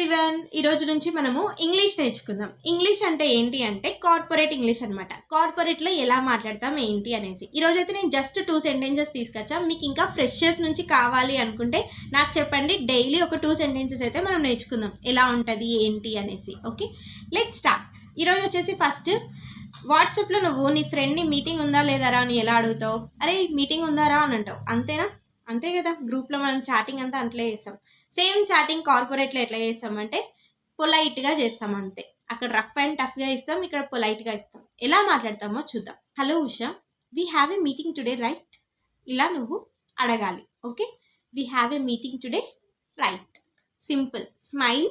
Everyone, ఈ రోజు నుంచి మనము ఇంగ్లీష్ నేర్చుకుందాం. ఇంగ్లీష్ అంటే ఏంటి అంటే కార్పొరేట్ ఇంగ్లీష్ అనమాట. కార్పొరేట్లో ఎలా మాట్లాడతాం ఏంటి అనేసి. ఈరోజు అయితే నేను జస్ట్ 2 సెంటెన్సెస్ తీసుకొచ్చా. మీకు ఇంకా ఫ్రెషర్స్ నుంచి కావాలి అనుకుంటే నాకు చెప్పండి. డైలీ ఒక 2 సెంటెన్సెస్ అయితే మనం నేర్చుకుందాం, ఎలా ఉంటుంది ఏంటి అనేసి. Okay, let's start. ఈరోజు వచ్చేసి ఫస్ట్, వాట్సాప్లో నువ్వు నీ ఫ్రెండ్ని మీటింగ్ ఉందా లేదారా అని ఎలా అడుగుతావు? అరే మీటింగ్ ఉందారా అని అంటావు, అంతేనా? అంతే కదా, గ్రూప్లో మనం చాటింగ్ అంతా అట్లే చేస్తాం. సేమ్ చాటింగ్ కార్పొరేట్లో ఎట్లా చేస్తామంటే పొలైట్గా చేస్తాం అంతే. అక్కడ రఫ్ అండ్ టఫ్గా ఇస్తాం, ఇక్కడ పొలైట్గా ఇస్తాం. ఎలా మాట్లాడతామో చూద్దాం. Hello Usha, we have a meeting today right? ఇలా నువ్వు అడగాలి. Okay, we have a meeting today right. Simple smile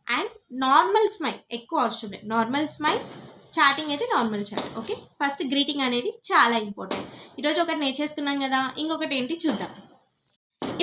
and normal smile, ఎక్కువ అవసరం లేదు. నార్మల్ స్మైల్, చాటింగ్ అయితే normal chat. Okay, first greeting అనేది చాలా ఇంపార్టెంట్. ఈరోజు ఒకటి నేర్చేసుకున్నాం కదా, ఇంకొకటి ఏంటి చూద్దాం.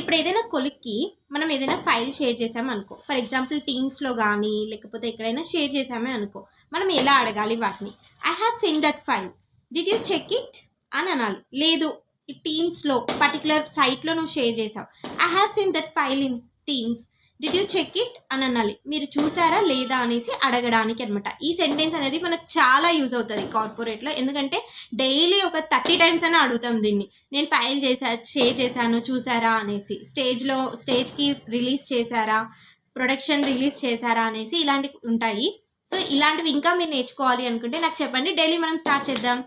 ఇప్పుడు ఏదైనా కొలిక్కి మనం ఏదైనా ఫైల్ షేర్ చేసాము అనుకో, ఫర్ ఎగ్జాంపుల్ టీమ్స్లో కానీ లేకపోతే ఎక్కడైనా షేర్ చేసామే అనుకో, మనం ఎలా అడగాలి వాటిని? I have seen that file, did you check it అని అనాలి. లేదు, ఈ టీమ్స్లో పర్టికులర్ సైట్లో నువ్వు షేర్ చేసావు, I have seen that file in Teams, did you check it అని అనాలి. మీరు చూసారా లేదా అనేసి అడగడానికి అనమాట. ఈ సెంటెన్స్ అనేది మనకు చాలా యూజ్ అవుతుంది కార్పొరేట్లో, ఎందుకంటే డైలీ ఒక 30 టైమ్స్ అయినా అడుగుతాం దీన్ని. నేను ఫైల్ షేర్ చేశాను చూసారా అనేసి, స్టేజ్కి రిలీజ్ చేశారా, ప్రొడక్షన్ రిలీజ్ చేశారా అనేసి ఇలాంటివి ఉంటాయి. సో ఇలాంటివి ఇంకా మీరు నేర్చుకోవాలి అనుకుంటే నాకు చెప్పండి, డైలీ మనం స్టార్ట్ చేద్దాం.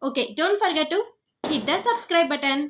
Okay, don't forget to hit the subscribe button.